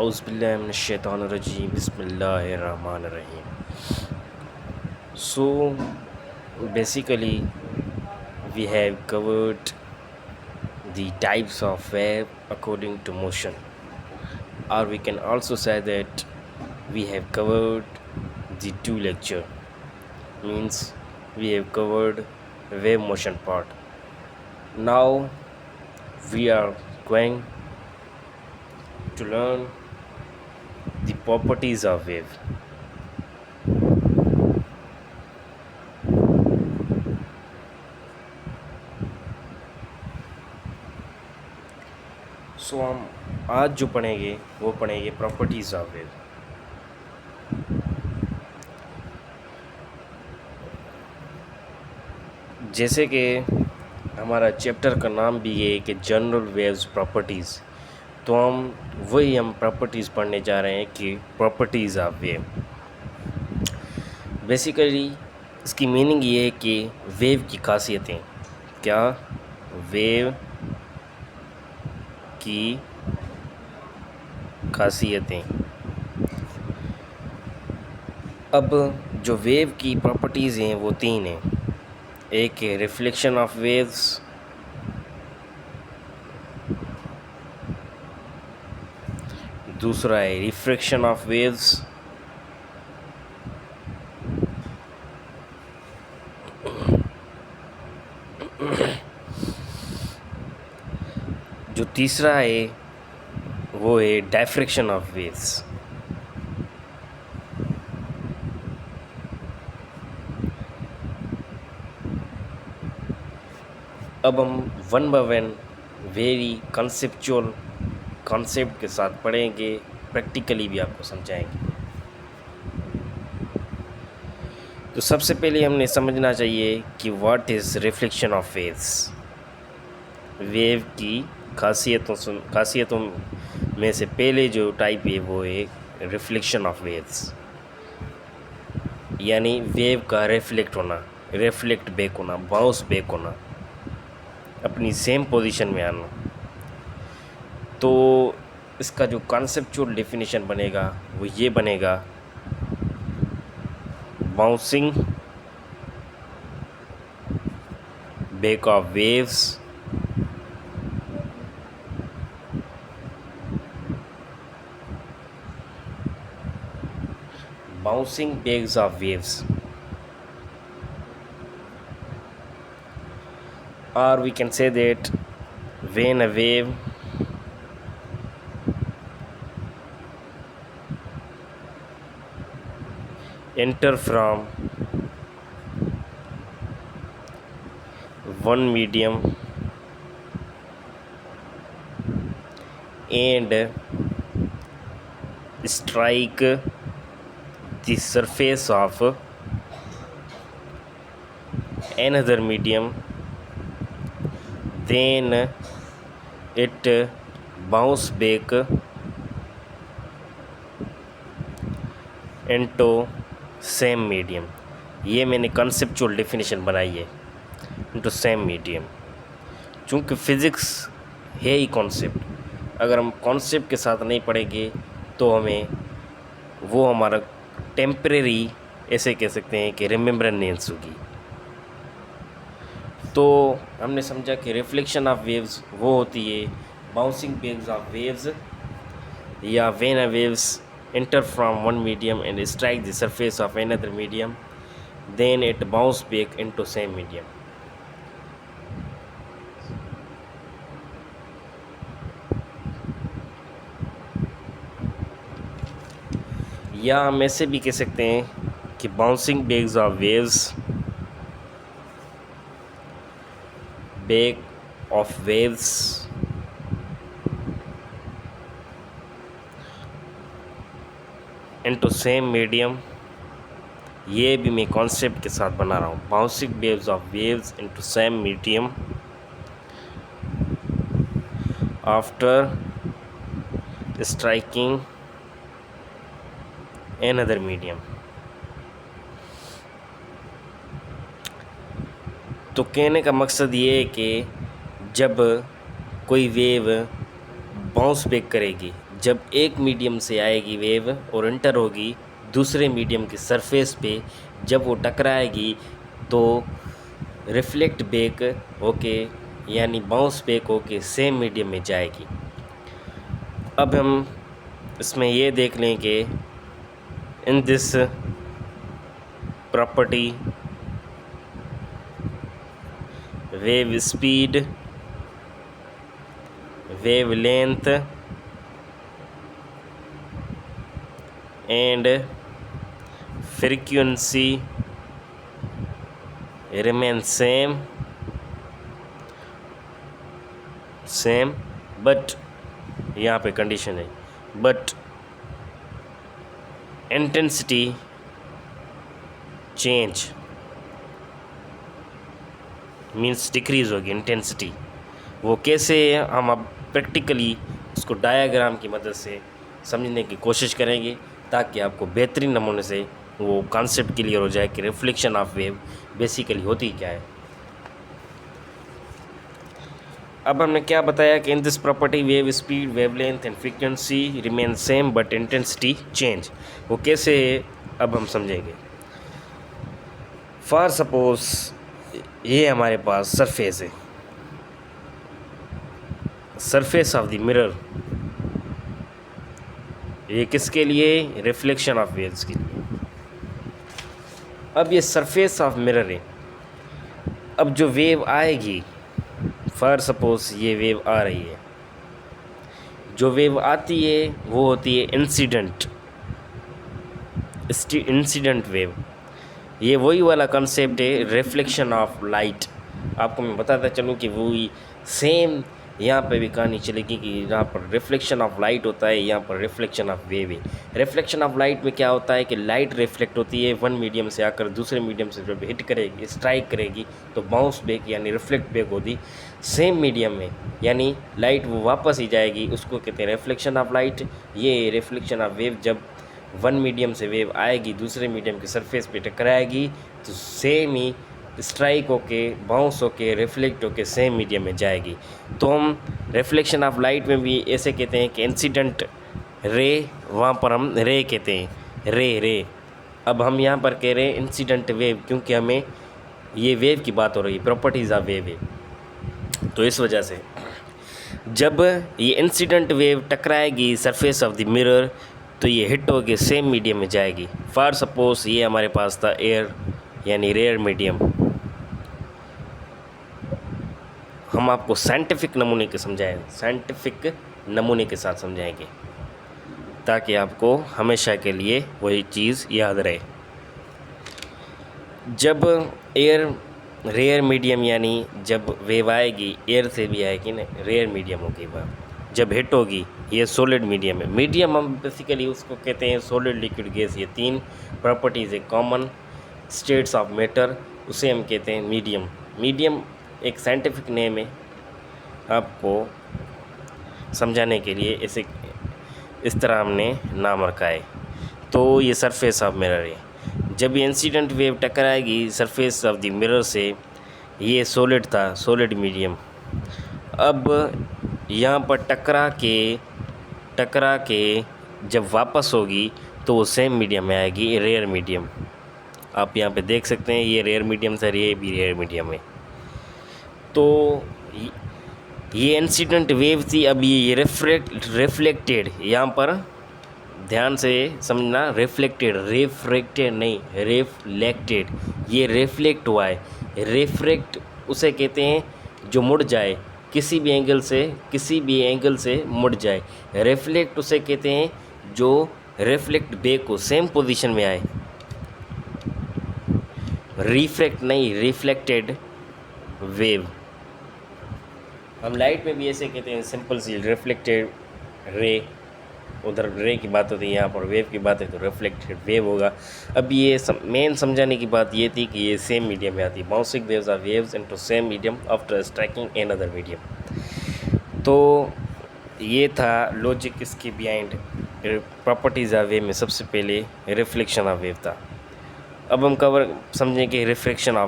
Auzubillahiminash-shaytanir-rajim. Bismillahir-rahmanir-rahim. So basically we have covered the types of wave according to motion, or we can also say that we have covered the two lecture, means we have covered wave motion part. Now we are going to learn the properties of wave. सो हम आज जो पढ़ेंगे वो पढ़ेंगे properties of wave. जैसे कि हमारा chapter का नाम भी है कि जनरल वेव्स प्रॉपर्टीज़, तो हम प्रॉपर्टीज़ पढ़ने जा रहे हैं कि प्रॉपर्टीज़ ऑफ वेव। बेसिकली इसकी मीनिंग ये है कि वेव की खासियतें क्या, वेव की खासियतें। अब जो वेव की प्रॉपर्टीज़ हैं वो तीन हैं। एक है रिफ्लेक्शन ऑफ वेव्स, दूसरा है रिफ्रैक्शन ऑफ वेव्स, जो तीसरा है वो है डायफ्रैक्शन ऑफ वेव्स। अब हम one by one very conceptual concept के साथ पढ़ेंगे, प्रैक्टिकली भी आपको समझाएंगे। तो सबसे पहले हमने समझना चाहिए कि what is reflection of waves. Wave की खासियतों में से पहले जो टाइप है वो है रिफ्लेक्शन ऑफ वेव्स, यानी वेव का रिफ्लेक्ट बैक होना, बाउंस बैक होना, अपनी सेम पोजीशन में आना। तो इसका जो कॉन्सेप्चुअल डेफिनेशन बनेगा वो ये बनेगा, bouncing back of waves bouncing backs of waves, or we can say that when a wave enter from one medium and strike the surface of another medium, then it bounce back into same medium. ये मैंने conceptual definition बनाई है, into same medium. चूँकि physics है ही concept, अगर हम concept के साथ नहीं पढ़ेंगे तो हमारा टेम्परेरी, ऐसे कह सकते हैं कि रिमेम्बरेंस होगी। तो हमने समझा कि रिफ्लेक्शन ऑफ वेव्स वो होती है बाउंसिंग बैक्स ऑफ वेव्स, या when a waves enter from one medium and strike the surface of another medium, then it bounce back into same medium. या हम ऐसे भी कह सकते हैं कि bouncing backs of waves into same medium. ये भी मैं कॉन्सेप्ट के साथ बना रहा हूँ, bouncing backs of waves into same medium after striking another medium। तो कहने का मकसद ये है कि जब कोई वेव बाउंस बैक करेगी, जब एक मीडियम से आएगी वेव और एंटर होगी दूसरे मीडियम की सरफेस पे, जब वो टकराएगी तो रिफ्लेक्ट बैक होके यानी बाउंस बैक होके सेम मीडियम में जाएगी। अब हम इसमें ये देख लें कि in this property wave speed, wave length and frequency remain same but यहाँ पे कंडीशन है, but intensity change means decrease होगी इंटेंसिटी। वो कैसे हम अब प्रैक्टिकली उसको डायग्राम की मदद से समझने की कोशिश करेंगे ताकि आपको बेहतरीन नमूने से वो कॉन्सेप्ट क्लियर हो जाए कि रिफ्लेक्शन ऑफ वेव बेसिकली होती क्या है। अब हमने क्या बताया कि in this property wave speed, wave length and frequency remain same but intensity change. वो कैसे है अब हम समझेंगे। फॉर सपोज ये हमारे पास सरफेस है, सरफेस ऑफ द मिरर, ये किसके लिए? रिफ्लेक्शन ऑफ वेव्स के लिए। अब ये सरफेस ऑफ मिरर है, अब जो वेव आएगी, फॉर सपोज ये वेव आ रही है, जो वेव आती है वो होती है इंसिडेंट वेव। ये वही वाला कंसेप्ट है रिफ्लेक्शन ऑफ लाइट। आपको मैं बताता चलूँ कि वही सेम यहाँ पे भी कहानी चलेगी कि यहाँ पर रिफ्लेक्शन ऑफ लाइट होता है, यहाँ पर रिफ्लेक्शन ऑफ वेव है। रिफ्लेक्शन ऑफ लाइट में क्या होता है कि लाइट रिफ्लेक्ट होती है वन मीडियम से आकर दूसरे मीडियम से जब हिट करेगी, स्ट्राइक करेगी तो बाउंस बैक यानी रिफ्लेक्ट बैक होती सेम मीडियम में, यानी लाइट वो वापस ही जाएगी, उसको कहते हैं रिफ्लेक्शन ऑफ लाइट। ये रिफ्लेक्शन ऑफ वेव जब वन मीडियम से वेव आएगी दूसरे मीडियम की सरफेस पे टकराएगी तो सेम ही स्ट्राइक होके बाउंस होके रिफ्लेक्ट होके सेम मीडियम में जाएगी। तो हम रिफ्लेक्शन ऑफ लाइट में भी ऐसे कहते हैं कि इंसिडेंट रे, वहाँ पर हम रे कहते हैं, रे। अब हम यहाँ पर कह रहे हैं इंसिडेंट वेव क्योंकि हमें ये वेव की बात हो रही है, प्रॉपर्टीज़ ऑफ वेव है। तो इस वजह से जब ये इंसिडेंट वेव टकराएगी सरफेस ऑफ द मिरर तो ये हिट होके सेम मीडियम में जाएगी। फॉर सपोज ये हमारे पास था एयर यानी रेयर मीडियम। हम आपको साइंटिफिक नमूने के समझाएं, साइंटिफिक नमूने के साथ समझाएंगे ताकि आपको हमेशा के लिए वही चीज़ याद रहे। जब एयर रेयर मीडियम यानी जब वेव आएगी एयर से भी आएगी ना, रेयर मीडियम होगी वह जब हिट होगी, ये सॉलिड मीडियम है। मीडियम हम बेसिकली उसको कहते हैं सॉलिड, लिक्विड, गैस, ये तीन प्रॉपर्टीज़ है, कॉमन स्टेट्स ऑफ मैटर, उसे हम कहते हैं मीडियम। मीडियम एक साइंटिफिक नेम है, आपको समझाने के लिए इसे इस तरह हमने नाम रखा है। तो ये सरफेस ऑफ मिरर है, जब ये इंसिडेंट वेव टकराएगी सरफेस ऑफ द मिरर से, ये सॉलिड था, सॉलिड मीडियम। अब यहाँ पर टकरा के जब वापस होगी तो वो सेम मीडियम में आएगी, रेयर मीडियम। आप यहाँ पे देख सकते हैं ये रेयर मीडियम था, ये भी रेयर मीडियम है। तो ये इंसिडेंट वेव थी। अब ये रिफ्लेक्टेड, यहाँ पर ध्यान से समझना, रिफ्रेक्टेड नहीं, रिफ्लेक्टेड, ये रिफ्लेक्ट हुआ है। रिफ्रेक्ट उसे कहते हैं जो मुड़ जाए, किसी भी एंगल से मुड़ जाए। रिफ्लेक्ट उसे कहते हैं जो रिफ्लेक्ट बैक हो, सेम पोजीशन में आए। रिफ्रैक्ट नहीं, रिफ्लेक्टेड वेव। हम लाइट में भी ऐसे कहते हैं, सिंपल सी रिफ्लेक्टेड रे, उधर रे की बात होती है, यहाँ पर वेव की बात है तो रिफ्लेक्टेड वेव होगा। अब ये मेन समझाने की बात ये थी कि ये सेम मीडियम में आती है। Bouncing waves are waves into same medium after striking another medium. तो ये था लॉजिक इसके बिहाइंड प्रॉपर्टीज़ ऑफ वेव में सबसे पहले रिफ्लेक्शन ऑफ वेव था। अब हम समझें कि रिफ्रैक्शन ऑफ